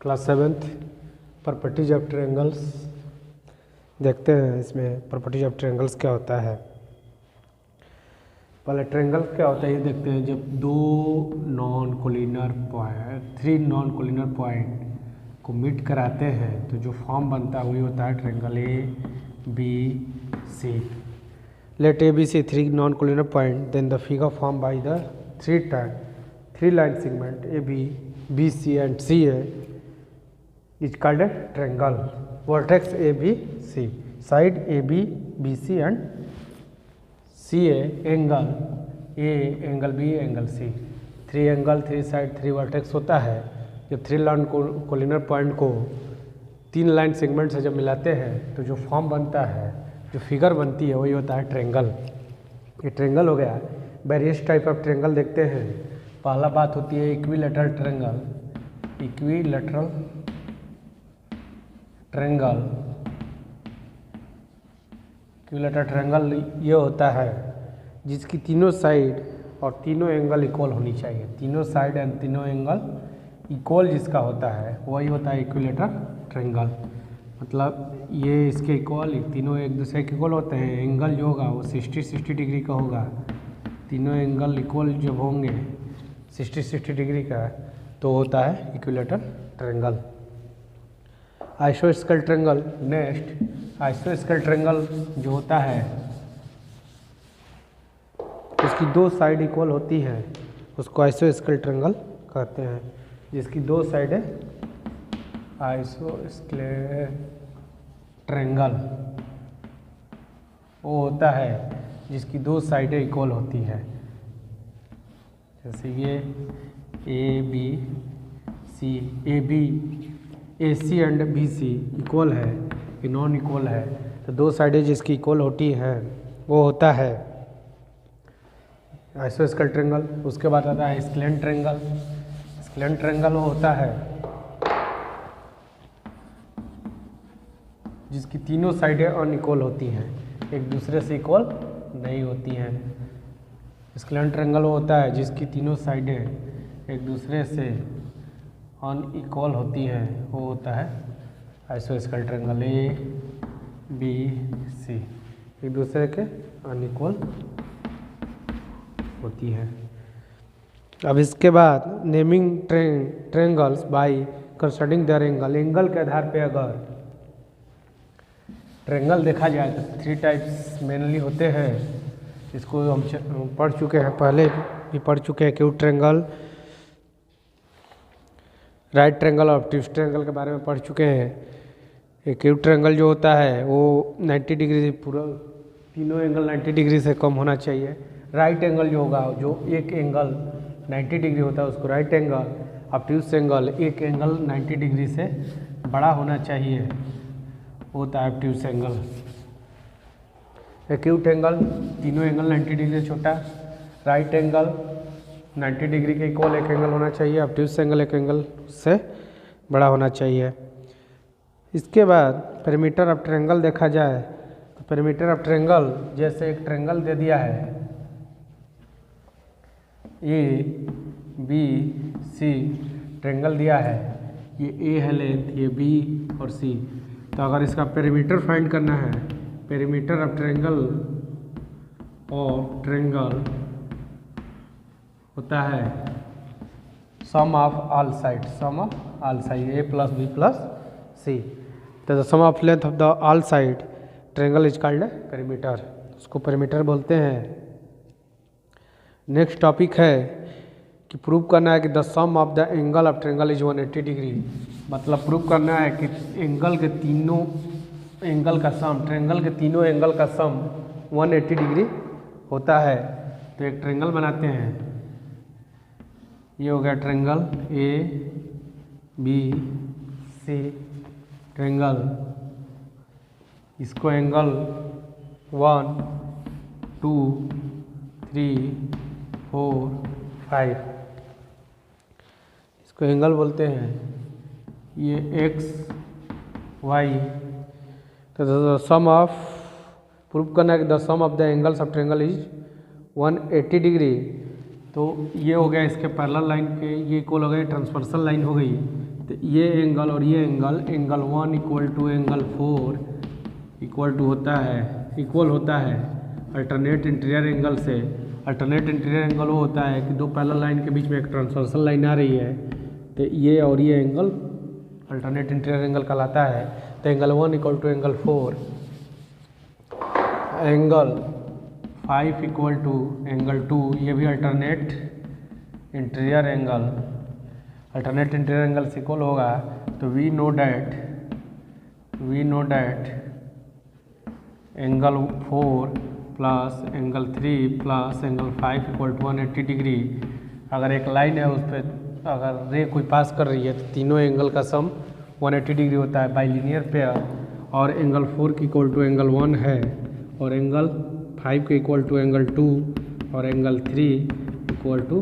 Class 7th properties of triangles देखते हैं। इसमें प्रॉपर्टीज ऑफ ट्रायंगल्स क्या होता है। पहले ट्रायंगल क्या होता है ये देखते हैं। जब थ्री नॉन कोलिनियर पॉइंट को मीट कराते हैं तो जो फॉर्म बनता है वही होता है triangle A B C. Let A B C three non collinear point, then the figure form by the three line segment A B B C and C A is called a triangle. Vertex A B C, side A B B C and C A, angle A angle B angle C, three angle three side three vertex होता है। जब three line collinear point को तीन line segment से जब मिलाते हैं तो जो फॉर्म बनता है, जो फिगर बनती है वही होता है ट्रायंगल। ये ट्रायंगल हो गया। वेरियस टाइप ऑफ ट्रायंगल देखते हैं। पहला बात होती है इक्विलैटरल ट्रायंगल। इक्विलैटरल ट्रायंगल ये होता है जिसकी तीनों साइड और तीनों एंगल इक्वल होनी चाहिए। तीनों साइड एंड तीनों एंगल इक्वल जिसका होता है वही होता है इक्विलैटरल ट्रायंगल। मतलब ये इसके इक्वल, तीनों एक दूसरे के इक्वल होते हैं। एंगल जो होगा वो 60 डिग्री का होगा। तीनों एंगल इक्वल जब होंगे 60 डिग्री का तो होता है इक्विलैटरल ट्रायंगल। आइसोस्केल ट्रायंगल। नेक्स्ट आइसोस्केल ट्रायंगल जो होता है उसकी दो साइड इक्वल होती है, उसको आइसोस्केल ट्रायंगल कहते हैं। जिसकी दो साइड है आइसोस्केल ट्रायंगल वो होता है जिसकी दो साइडें इक्वल होती है। जैसे ये A B C, A B A C and B C equal है कि नॉन इक्वल है, तो दो साइडें जिसकी इक्वल होती हैं वो होता है आइसोस्केल ट्रायंगल। उसके बाद आता है स्केलेन ट्रायंगल। स्केलेन ट्रायंगल वो होता है जिसकी तीनों साइडें अनइक्वल होती हैं, एक दूसरे से इक्वल नहीं होती हैं। स्केलेन ट्रायंगल वो होता है जिसकी तीनों साइडें एक दूसरे से अनइक्वल होती हैं, वो होता है आइसोस्केल ट्रायंगल। ए बी सी एक दूसरे के अनइक्वल होती है। अब इसके बाद naming triangles by considering there angle. Angle के आधार पे अगर ट्रायंगल देखा जाए तो थ्री टाइप्स मेनली होते हैं। इसको हम पढ़ चुके हैं, पहले भी पढ़ चुके हैं। एक्यूट ट्रायंगल, राइट ट्रायंगल और ऑब्ट्यूज ट्रायंगल के बारे में पढ़ चुके हैं। एक्यूट ट्रायंगल जो होता है वो 90 डिग्री से पूरा तीनों एंगल 90 डिग्री से कम होना चाहिए। राइट एंगल जो होगा, जो एक एंगल 90 डिग्री होता है उसको राइट एंगल। ऑब्ट्यूज एंगल एक एंगल 90 डिग्री से बड़ा होना चाहिए, वो होता है ऑब्ट्यूज एंगल। एक्यूट एंगल तीनों एंगल 90 डिग्री से छोटा। राइट एंगल 90 डिग्री के इक्वल एक एंगल होना चाहिए। ऑब्ट्यूज एंगल एक एंगल से बड़ा होना चाहिए। इसके बाद पेरीमीटर ऑफ ट्रायंगल देखा जाए तो पेरीमीटर ऑफ ट्रायंगल, जैसे एक ट्रायंगल दे दिया है ए बी सी, ट्रायंगल दिया है, ये ए है लेंथ, ये बी और सी। तो अगर इसका पेरीमीटर फाइंड करना है, पेरीमीटर ऑफ ट्रायंगल होता है sum of all side, sum of all side A plus B plus C. तो the sum of length of the all side triangle is called perimeter, उसको पेरीमीटर बोलते हैं। Next topic है कि prove करना है कि the sum of the angle of triangle is 180 degree. मतलब प्रूव करना है कि एंगल के तीनों एंगल का सम, ट्रायंगल के तीनों एंगल का सम 180 डिग्री होता है। तो एक ट्रायंगल बनाते हैं। ये हो गया triangle A B C triangle. इसको एंगल 1 2 3 4 5 इसको एंगल बोलते हैं। ये एक्स वाई। तो सम ऑफ प्रूफ करना है कि the sum of the angles of triangle is 180 degree. तो ये हो गया इसके पैरेलल लाइन के, ये इक्वल हो गई ट्रांसवर्सल लाइन हो गई। तो ये एंगल और ये angle, angle 1 equal to angle 4 equal to होता है, इक्वल होता है अल्टरनेट इंटीरियर एंगल से। अल्टरनेट इंटीरियर एंगल वो होता है कि दो पैरेलल लाइन के बीच में एक ट्रांसवर्सल लाइन आ रही है, तो ये और ये एंगल अल्टरनेट इंटीरियर एंगल कहलाता है। तो angle 1 equal to angle 4, angle 5 equal to angle 2, ये भी alternate interior angle, alternate interior angle से इक्वल होगा। तो we know that angle 4 plus angle 3 plus angle 5 equal to 180 degree. अगर एक लाइन है उस पर अगर रे कोई पास कर रही है तो तीनों एंगल का सम 180 डिग्री होता है बाइलिनियर पेयर। और एंगल 4 की इक्वल टू एंगल 1 है, और एंगल 5 के इक्वल टू एंगल 2, और angle 3 equal to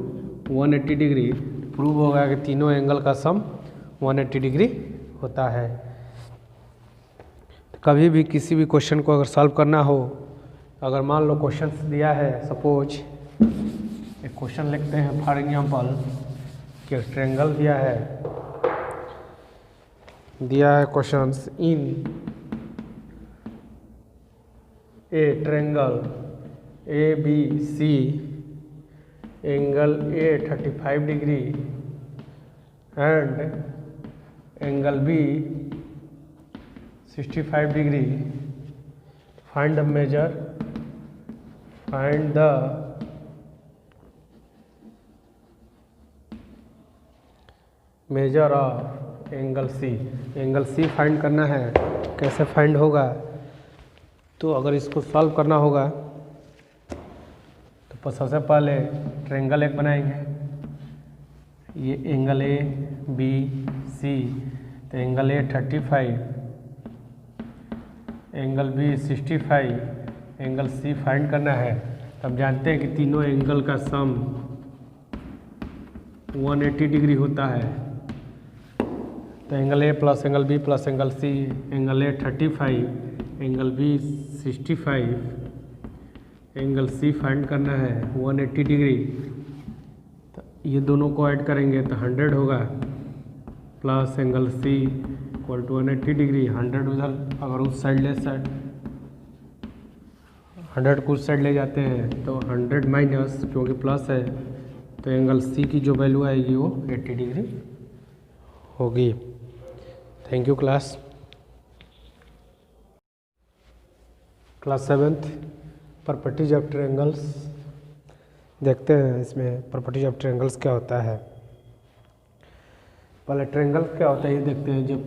180 degree. Prove होगा कि तीनों एंगल का सम 180 डिग्री होता है। तो कभी भी किसी भी क्वेश्चन को अगर सॉल्व करना हो, अगर मान लो क्वेश्चन दिया है, सपोज एक क्वेश्चन लिखते हैं फॉर एग्जांपल कि ट्रायंगल दिया है questions in a triangle ABC, angle A 35 degree and angle B 65 degree. Find the measure of angle C। Angle C find करना है। कैसे फाइंड होगा? तो अगर इसको सॉल्व करना होगा तो सबसे पहले ट्रायंगल एक बनाएंगे, ये एंगल ABC, तो angle A 35, angle B 65, angle C find करना है। तब जानते हैं कि तीनों एंगल का सम 180 डिग्री होता है। तो angle A plus angle B plus angle C, angle A 35, angle B 65, angle C find करना है 180 डिग्री। तो ये दोनों को ऐड करेंगे तो 100 होगा, plus angle C equal to 180 degree. 100 उधर अगर उस साइड 100 को उस साइड ले जाते हैं तो 100 माइनस, क्योंकि प्लस है तो एंगल C की जो वैल्यू आएगी वो 80 डिग्री होगी। Thank you class 7th properties of triangles. देखते हैं इसमें प्रॉपर्टीज ऑफ ट्रायंगल्स क्या होता है। पहले ट्रायंगल क्या होता है ये देखते हैं। जब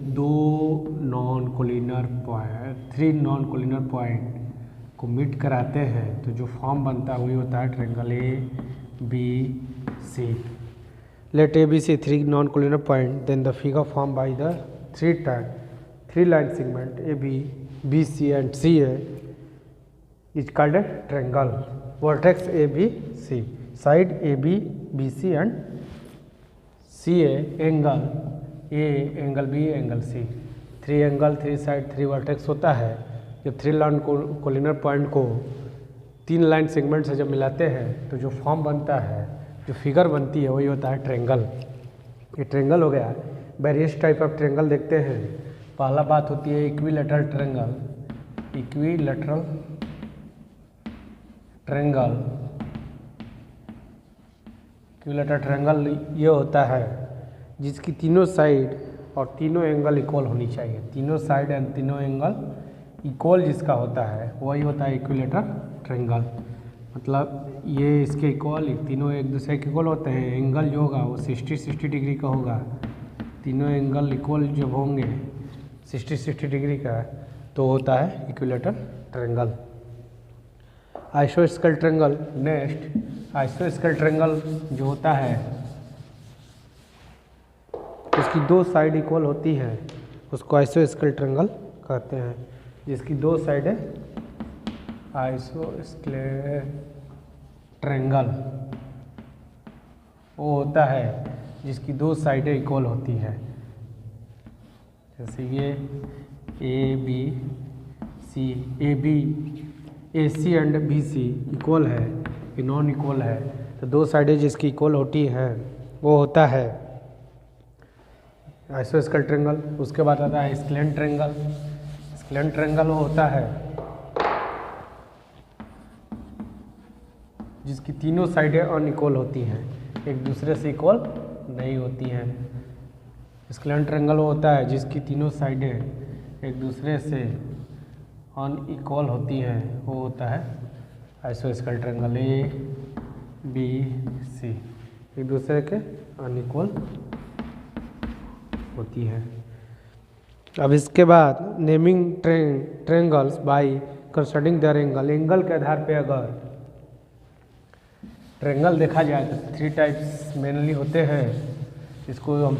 थ्री नॉन कोलिनियर पॉइंट को मीट कराते हैं तो जो फॉर्म बनता है वही होता है triangle ABC। Let ABC 3 non collinear point, then the figure form by the 3 line segment AB, BC and CA is called a triangle. Vertex ABC, side AB, BC and CA, angle A, angle B, angle C। 3 angle 3 side 3 vertex होता है। जब 3 line collinear point को 3 line segment से जब मिलाते हैं तो जो फॉर्म बनता है, जो फिगर बनती है वही होता है ट्रायंगल। ये ट्रायंगल हो गया। वेरियस टाइप ऑफ ट्रायंगल देखते हैं। पहला बात होती है इक्विलैटरल ट्रायंगल। इक्विलैटरल ट्रायंगल ये होता है जिसकी तीनों साइड और तीनों एंगल इक्वल होनी चाहिए। तीनों साइड एंड तीनों एंगल इक्वल जिसका होता है वही होता है इक्विलैटरल ट्रायंगल। मतलब ये इसके इक्वल, तीनों एक दूसरे के इक्वल होते हैं। एंगल जो होगा वो 60 डिग्री का होगा। तीनों एंगल इक्वल जब होंगे 60 डिग्री का तो होता है इक्विलैटरल ट्रायंगल। आइसोस्केल ट्रायंगल। नेक्स्ट आइसोस्केल ट्रायंगल जो होता है उसकी 2 साइड इक्वल होती है, उसको आइसोस्केल ट्रायंगल कहते हैं। जिसकी 2 साइड है आइसोस्केल ट्रायंगल वो होता है जिसकी 2 साइडें इक्वल होती है। जैसे ये AC एंड BC इक्वल है कि नॉन इक्वल है, तो 2 साइडें जिसकी इक्वल होती हैं वो होता है आइसोस्केल ट्रायंगल। उसके बाद आता है स्क्लेंट ट्रायंगल। स्क्लेंट ट्रायंगल वो होता है जिसकी तीनों साइडें अनइक्वल होती हैं, एक दूसरे से इक्वल नहीं होती हैं। स्क्लेंट ट्रायंगल वो होता है जिसकी तीनों साइडें एक दूसरे से अनइक्वल होती हैं, वो होता है आइसोस्केल ट्रायंगल। ए बी सी एक दूसरे के अनइक्वल होती है। अब इसके बाद naming triangles by considering there angle. Angle के आधार पे अगर ट्रायंगल देखा जाए तो 3 टाइप्स मेनली होते हैं। इसको हम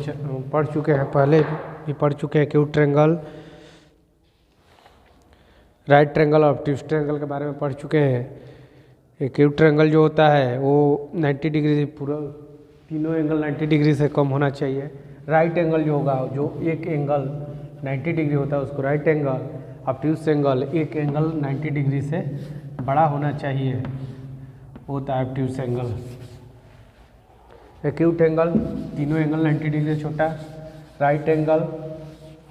पढ़ चुके हैं, पहले भी पढ़ चुके हैं। एक्यूट ट्रायंगल, राइट ट्रायंगल और ऑब्ट्यूज ट्रायंगल के बारे में पढ़ चुके हैं। एक्यूट ट्रायंगल जो होता है वो 90 डिग्री, पूरा तीनों एंगल 90 डिग्री से कम होना चाहिए। राइट एंगल जो होगा, जो एक एंगल 90 डिग्री होता है उसको राइट एंगल। ऑब्ट्यूज एंगल, एक एंगल 90 डिग्री से बड़ा होना चाहिए, होता है ऑब्ट्यूज एंगल। एक्यूट एंगल, तीनों एंगल 90 डिग्री से छोटा। राइट एंगल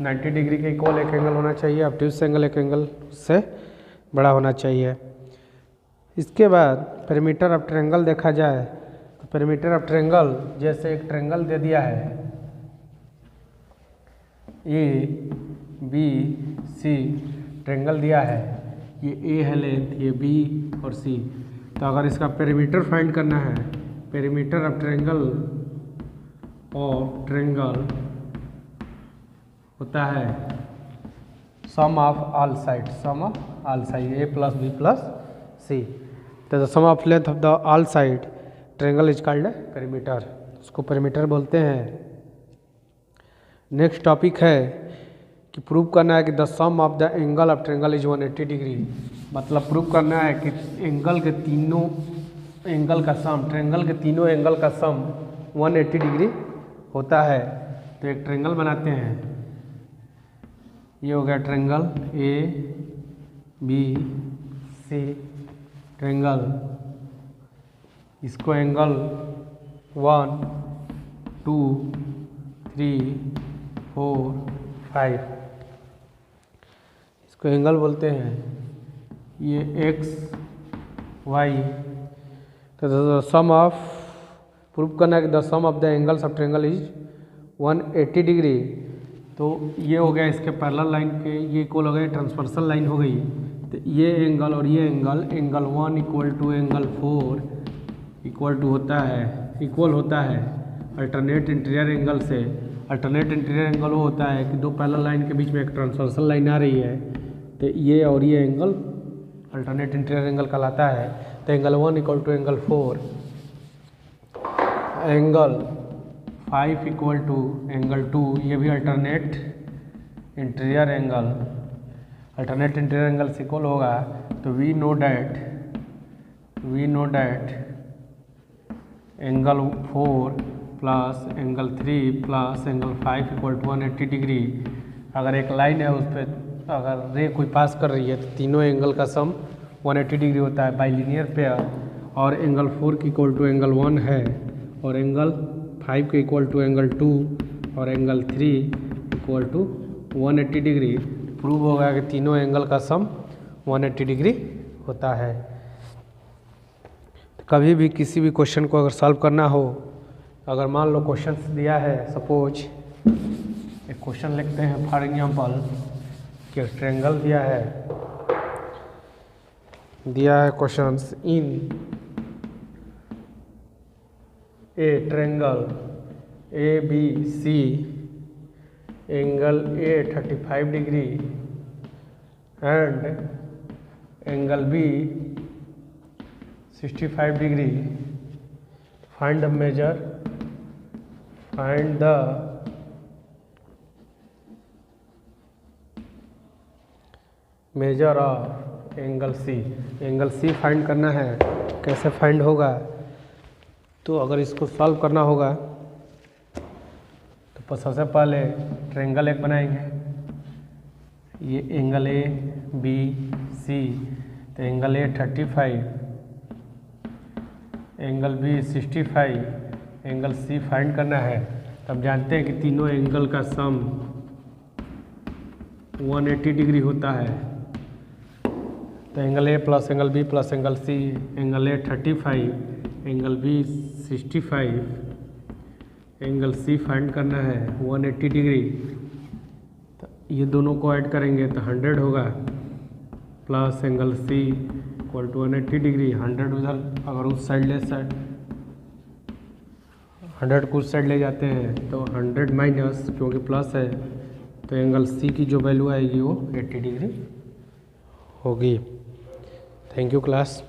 90 डिग्री के इक्वल एक एंगल होना चाहिए। ऑब्ट्यूज एंगल एक एंगल से बड़ा होना चाहिए। इसके बाद पेरीमीटर ऑफ ट्रायंगल देखा जाए तो पेरीमीटर ऑफ ट्रायंगल, जैसे एक ट्रायंगल दे दिया है ए बी सी, ट्रायंगल दिया है, ये ए है लेंथ, ये बी और सी। तो अगर इसका पेरीमीटर फाइंड करना है, पेरीमीटर ऑफ ट्रायंगल होता है sum of all side, sum of all side A plus B plus C. तो the sum of length of the all side triangle is called perimeter, उसको पेरीमीटर बोलते हैं। Next topic है कि prove करना है कि the sum of the angle of triangle is 180 degree. मतलब प्रूव करना है कि एंगल के तीनों एंगल का सम, ट्रायंगल के तीनों एंगल का सम 180 डिग्री होता है। तो एक ट्रायंगल बनाते हैं, ये हो गया triangle A B C triangle. इसको एंगल 1 2 3 4 5 इसको एंगल बोलते हैं। ये एक्स वाई। तो सम ऑफ, प्रूव करना है कि the sum of the angles of triangle is 180 degree. तो ये हो गया इसके पैरेलल लाइन के, ये इक्वल हो गए, ट्रांसवर्सल लाइन हो गई। तो ये एंगल और ये angle, angle 1 equal to angle 4 equal to होता है, इक्वल होता है अल्टरनेट इंटीरियर एंगल से। अल्टरनेट इंटीरियर एंगल वो होता है कि दो पैरेलल लाइन के बीच में एक ट्रांसवर्सल लाइन आ रही है, तो ये और ये एंगल अल्टरनेट इंटीरियर एंगल कहलाता है। तो angle 1 equal to angle 4, angle 5 equal to angle 2, ये भी alternate interior angle, alternate interior angle से इक्वल होगा। तो we know that angle 4 plus angle 3 plus angle 5 equal to 180 degree. अगर एक लाइन है उस पर अगर रे कोई पास कर रही है तो तीनों एंगल का सम 180 डिग्री होता है बाई लीनियर पेयर। और एंगल 4 की इक्वल टू एंगल 1 है, और एंगल 5 के इक्वल टू एंगल 2, और angle 3 equal to 180 degree. Prove होगा कि तीनों एंगल का सम 180 डिग्री होता है। तो कभी भी किसी भी क्वेश्चन को अगर सॉल्व करना हो, अगर मान लो क्वेश्चन दिया है, सपोज एक क्वेश्चन लिखते हैं फॉर एग्जांपल कि ट्रायंगल दिया है questions in a triangle A B C, angle A 35 degree and angle B 65 degree. Find the measure of angle C. Angle C find करना है, कैसे फाइंड होगा? तो अगर इसको सॉल्व करना होगा तो सबसे पहले ट्रायंगल एक बनाएंगे, ये एंगल ए बी सी। तो angle A 35, angle B 65, angle C find करना है। अब जानते हैं कि तीनों एंगल का सम 180 डिग्री होता है। तो angle A plus angle B plus angle C, angle A 35, angle B 65, angle C find करना है 180 डिग्री। तो ये दोनों को ऐड करेंगे तो 100 होगा, plus angle C equal to 180 degree. 100 उधर अगर उस साइड 100 को उस साइड ले जाते हैं तो 100 माइनस, क्योंकि प्लस है तो एंगल सी की जो वैल्यू आएगी वो 80 डिग्री होगी। Thank you class.